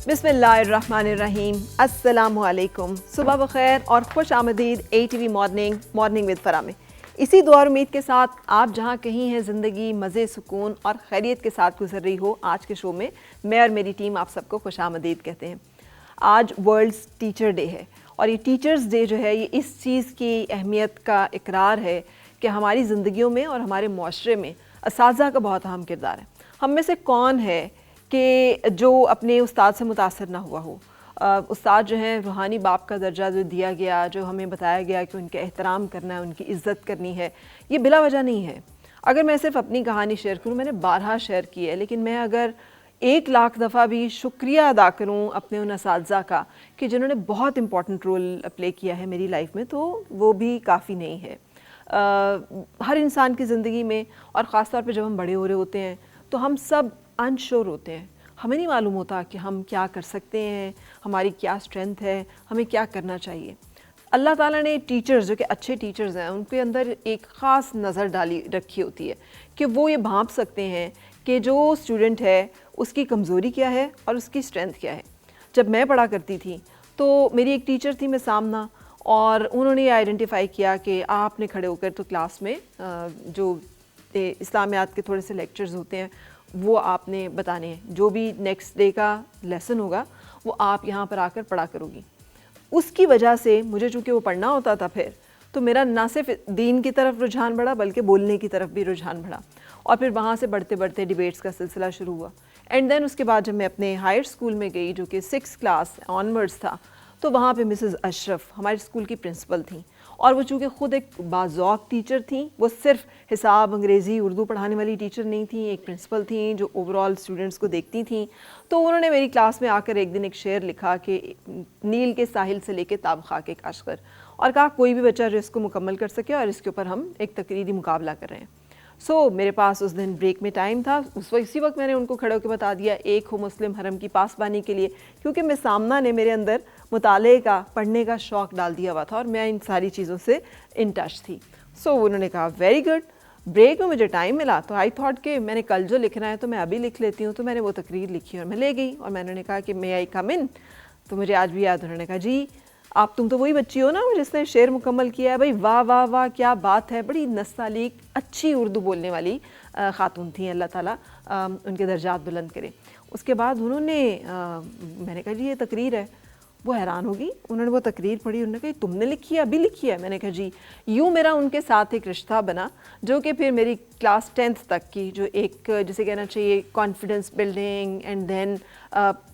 بسم اللہ الرحمن الرحیم، السلام علیکم، صبح بخیر اور خوش آمدید ATV مارننگ ود فرا میں۔ اسی دعا اور امید کے ساتھ آپ جہاں کہیں ہیں زندگی مزے سکون اور خیریت کے ساتھ گزر رہی ہو، آج کے شو میں میں اور میری ٹیم آپ سب کو خوش آمدید کہتے ہیں۔ آج ورلڈز ٹیچر ڈے ہے اور یہ ٹیچرز ڈے جو ہے یہ اس چیز کی اہمیت کا اقرار ہے کہ ہماری زندگیوں میں اور ہمارے معاشرے میں اساتذہ کا بہت اہم کردار ہے۔ ہم میں سے کون ہے کہ جو اپنے استاد سے متاثر نہ ہوا ہو؟ استاد جو ہیں روحانی باپ کا درجہ جو دیا گیا، جو ہمیں بتایا گیا کہ ان کے احترام کرنا ہے، ان کی عزت کرنی ہے، یہ بلا وجہ نہیں ہے۔ اگر میں صرف اپنی کہانی شیئر کروں، میں نے بارہا شیئر کی ہے، لیکن میں اگر 1,00,000 دفعہ بھی شکریہ ادا کروں اپنے ان اساتذہ کا کہ جنہوں نے بہت امپورٹنٹ رول پلے کیا ہے میری لائف میں، تو وہ بھی کافی نہیں ہے۔ ہر انسان کی زندگی میں، اور خاص طور پہ جب ہم بڑے ہو رہے ہوتے ہیں تو ہم سب انشور ہوتے ہیں، ہمیں نہیں معلوم ہوتا کہ ہم کیا کر سکتے ہیں، ہماری کیا اسٹرینتھ ہے، ہمیں کیا کرنا چاہیے۔ اللہ تعالیٰ نے ٹیچرز جو کہ اچھے ٹیچرز ہیں ان کے اندر ایک خاص نظر ڈالی رکھی ہوتی ہے کہ وہ یہ بھانپ سکتے ہیں کہ جو اسٹوڈنٹ ہے اس کی کمزوری کیا ہے اور اس کی اسٹرینتھ کیا ہے۔ جب میں پڑھا کرتی تھی تو میری ایک ٹیچر تھی میں سامنا، اور انہوں نے یہ آئیڈینٹیفائی کیا کہ آپ نے کھڑے ہو کر تو کلاس میں جو اسلامیات کے تھوڑے سے لیکچرز ہوتے ہیں وہ آپ نے بتانے ہیں، جو بھی نیکسٹ ڈے کا لیسن ہوگا وہ آپ یہاں پر آ کر پڑھا کرو گی۔ اس کی وجہ سے مجھے چونکہ وہ پڑھنا ہوتا تھا پھر، تو میرا نہ صرف دین کی طرف رجحان بڑھا بلکہ بولنے کی طرف بھی رجحان بڑھا، اور پھر وہاں سے بڑھتے بڑھتے ڈیبیٹس کا سلسلہ شروع ہوا۔ اینڈ دین اس کے بعد جب میں اپنے ہائر اسکول میں گئی جو کہ 6 کلاس آنورڈس تھا، تو وہاں پہ مسز اشرف ہمارے اسکول کی پرنسپل تھیں، اور وہ چونکہ خود ایک باذوق ٹیچر تھیں، وہ صرف حساب انگریزی اردو پڑھانے والی ٹیچر نہیں تھیں، ایک پرنسپل تھیں جو اوور آل اسٹوڈنٹس کو دیکھتی تھیں۔ تو انہوں نے میری کلاس میں آ کر ایک دن ایک شعر لکھا کہ نیل کے ساحل سے لے کے تاب خاک کاشغر، اور کہا کوئی بھی بچہ جو اس کو مکمل کر سکے، اور اس کے اوپر ہم ایک تقریری مقابلہ کر رہے ہیں۔ میرے پاس اس دن بریک میں ٹائم تھا، اسی وقت میں نے ان کو کھڑے ہو کے بتا دیا ایک ہو مسلم حرم کی پاسبانی کے لیے، کیونکہ میں سامنا نے میرے اندر مطالعے کا پڑھنے کا شوق ڈال دیا ہوا تھا اور میں ان ساری چیزوں سے ان ٹچ تھی۔ انہوں نے کہا ویری گڈ۔ بریک میں مجھے ٹائم ملا تو آئی تھاٹ کہ میں نے کل جو لکھنا ہے تو میں ابھی لکھ لیتی ہوں، تو میں نے وہ تقریر لکھی اور میں لے گئی، اور میں نے کہا کہ may I come in؟ تو مجھے آج بھی یاد، انہوں نے کہا جی تم تو وہی بچی ہو نا جس نے شعر مکمل کیا ہے۔ بھائی واہ واہ واہ کیا بات ہے، بڑی نستعلیق اچھی اردو بولنے والی خاتون تھیں، اللہ تعالیٰ ان کے درجات بلند کرے۔ اس کے بعد انہوں نے میں نے کہا جی یہ تقریر ہے، وہ حیران ہوگی، انہوں نے وہ تقریر پڑھی، انہوں نے کہا تم نے لکھی ہے، ابھی لکھی ہے؟ میں نے کہا جی۔ یوں میرا ان کے ساتھ ایک رشتہ بنا جو کہ پھر میری کلاس 10th تک کی جو ایک جسے کہنا چاہیے کانفیڈنس بلڈنگ، اینڈ دین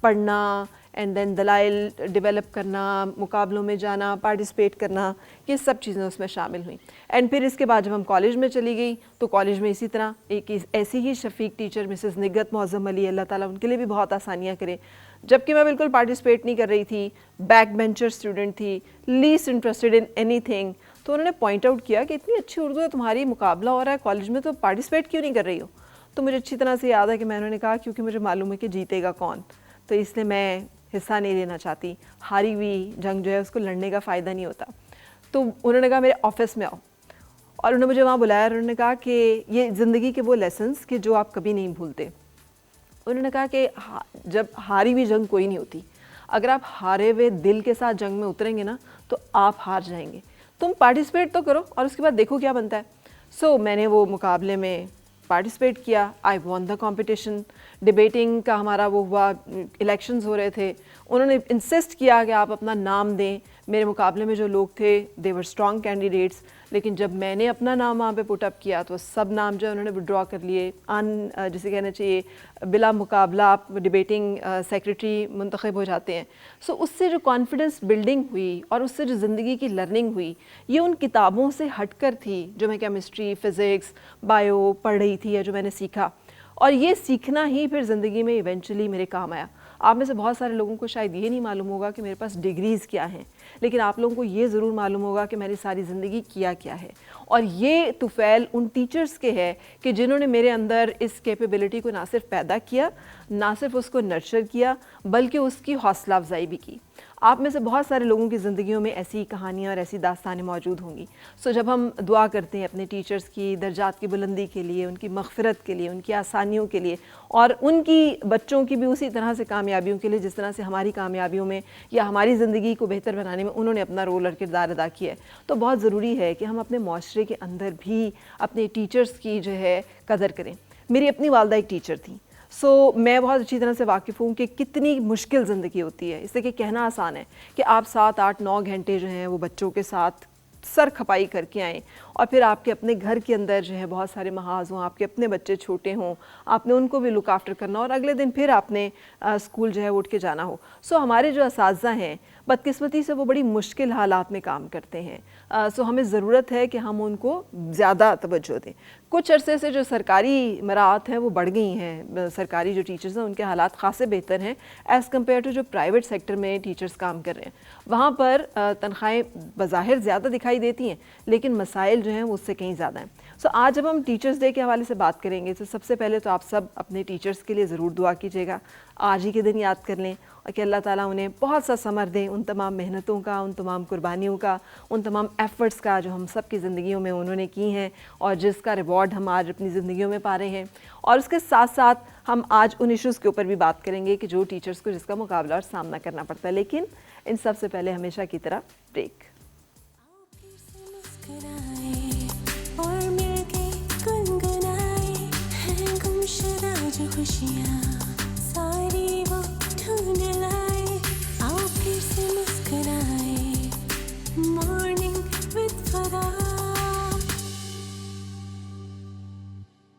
پڑھنا، اینڈ دین دلائل ڈیولپ کرنا، مقابلوں میں جانا، پارٹیسپیٹ کرنا، یہ سب چیزیں اس میں شامل ہوئیں۔ اینڈ پھر اس کے بعد جب ہم کالج میں چلی گئی تو کالج میں اسی طرح ایک ایسی ہی شفیق ٹیچر مسز نگت معظم علی، اللہ تعالیٰ ان کے لیے بھی بہت آسانیاں کرے، جبکہ میں بالکل پارٹیسپیٹ نہیں کر رہی تھی، بیک بینچر اسٹوڈنٹ تھی، list interested in any thing, تو انہوں نے پوائنٹ آؤٹ کیا کہ اتنی اچھی اردو ہے تمہاری، مقابلہ ہو رہا ہے کالج میں، تو پارٹیسپیٹ کیوں نہیں کر رہی ہو؟ تو مجھے اچھی طرح سے یاد ہے کہ میں نے کہا کیونکہ مجھے معلوم ہے کہ جیتے گا کون، تو اس لیے میں حصہ نہیں لینا چاہتی، ہاری ہوئی جنگ جو ہے اس کو لڑنے کا فائدہ نہیں ہوتا۔ تو انہوں نے کہا میرے آفس میں آؤ، اور انہوں نے مجھے وہاں بلایا، اور انہوں نے کہا کہ یہ زندگی کے وہ لیسنس کہ جو آپ کبھی نہیں بھولتے۔ انہوں نے کہا کہ جب ہاری ہوئی جنگ کوئی نہیں ہوتی، اگر آپ ہارے ہوئے دل کے ساتھ جنگ میں اتریں گے نا تو آپ ہار جائیں گے، تم پارٹیسپیٹ تو کرو اور اس کے بعد دیکھو کیا بنتا ہے۔ میں نے وہ مقابلے میں پارٹیسپیٹ کیا، آئی وون دا کمپٹیشن۔ ڈیبیٹنگ کا ہمارا وہ ہوا، الیکشنز ہو رہے تھے، انہوں نے انسسٹ کیا کہ آپ اپنا نام دیں۔ میرے مقابلے میں جو لوگ تھے دے ور اسٹرانگ کینڈیڈیٹس، لیکن جب میں نے اپنا نام وہاں پہ پٹ اپ کیا تو سب نام جو ہے انہوں نے وڈرا کر لیے، جسے کہنا چاہیے بلا مقابلہ آپ ڈیبیٹنگ سیکریٹری منتخب ہو جاتے ہیں۔ اس سے جو کانفیڈنس بلڈنگ ہوئی اور اس سے جو زندگی کی لرننگ ہوئی، یہ ان کتابوں سے ہٹ کر تھی جو میں کیمسٹری، فزکس، بایو پڑھ رہی تھی یا جو میں نے سیکھا، اور یہ سیکھنا ہی پھر زندگی میں ایونچولی میرے کام آیا۔ آپ میں سے بہت سارے لوگوں کو شاید یہ نہیں معلوم ہوگا کہ میرے پاس ڈگریز کیا ہیں، لیکن آپ لوگوں کو یہ ضرور معلوم ہوگا کہ میں نے ساری زندگی کیا ہے، اور یہ طفیل ان ٹیچرز کے ہے کہ جنہوں نے میرے اندر اس کیپیبلٹی کو نہ صرف پیدا کیا، نہ صرف اس کو نرچر کیا، بلکہ اس کی حوصلہ افزائی بھی کی۔ آپ میں سے بہت سارے لوگوں کی زندگیوں میں ایسی کہانیاں اور ایسی داستانیں موجود ہوں گی. سو جب ہم دعا کرتے ہیں اپنے ٹیچرز کی درجات کی بلندی کے لیے, ان کی مغفرت کے لیے, ان کی آسانیوں کے لیے, اور ان کی بچوں کی بھی اسی طرح سے کامیابیوں کے لیے جس طرح سے ہماری کامیابیوں میں یا ہماری زندگی کو بہتر بنانے میں انہوں نے اپنا رول اور کردار ادا کیا ہے, تو بہت ضروری ہے کہ ہم اپنے معاشرے کے اندر بھی اپنے ٹیچرز کی جو ہے قدر کریں. میری اپنی والدہ ایک ٹیچر تھیں. سو میں بہت اچھی طرح سے واقف ہوں کہ کتنی مشکل زندگی ہوتی ہے. اس سے کہ کہنا آسان ہے کہ آپ 7, 8, 9 گھنٹے جو ہیں وہ بچوں کے ساتھ سر کھپائی کر کے آئیں, اور پھر آپ کے اپنے گھر کے اندر جو ہے بہت سارے محاذ ہوں, آپ کے اپنے بچے چھوٹے ہوں, آپ نے ان کو بھی لک آفٹر کرنا, اور اگلے دن پھر آپ نے اسکول جو ہے اٹھ کے جانا ہو. سو ہمارے جو اساتذہ ہیں بدقسمتی سے وہ بڑی مشکل حالات میں کام کرتے ہیں. سو ہمیں ضرورت ہے کہ ہم ان کو زیادہ توجہ دیں. کچھ عرصے سے جو سرکاری مراعات ہیں وہ بڑھ گئی ہیں, سرکاری جو ٹیچرز ہیں ان کے حالات خاصے بہتر ہیں ایز کمپیئر ٹو جو پرائیویٹ سیکٹر میں ٹیچرز کام کر رہے ہیں. وہاں پر تنخواہیں بظاہر زیادہ دکھائی دیتی ہیں لیکن مسائل جو ہیں وہ اس سے کہیں زیادہ ہیں. سو آج جب ہم ٹیچرز ڈے کے حوالے سے بات کریں گے تو سب سے پہلے تو آپ سب اپنے ٹیچرز کے لیے ضرور دعا کیجیے گا. آج ہی کے دن یاد کر لیں اور کہ اللہ تعالیٰ انہیں بہت سا ثمر دیں, ان تمام محنتوں کا, ان تمام قربانیوں کا, ان تمام ایفرٹس کا جو ہم سب کی زندگیوں میں انہوں نے کی ہیں اور جس کا ریوارڈ ہم آج اپنی زندگیوں میں پا رہے ہیں. اور اس کے ساتھ ساتھ ہم آج ان ایشوز کے اوپر بھی بات کریں گے کہ جو ٹیچرز کو جس کا مقابلہ اور سامنا کرنا پڑتا ہے. لیکن ان سب سے پہلے ہمیشہ کی طرح بریک. اور مل کے گنگنائے ہیں گمشدہ جو خوشیاں.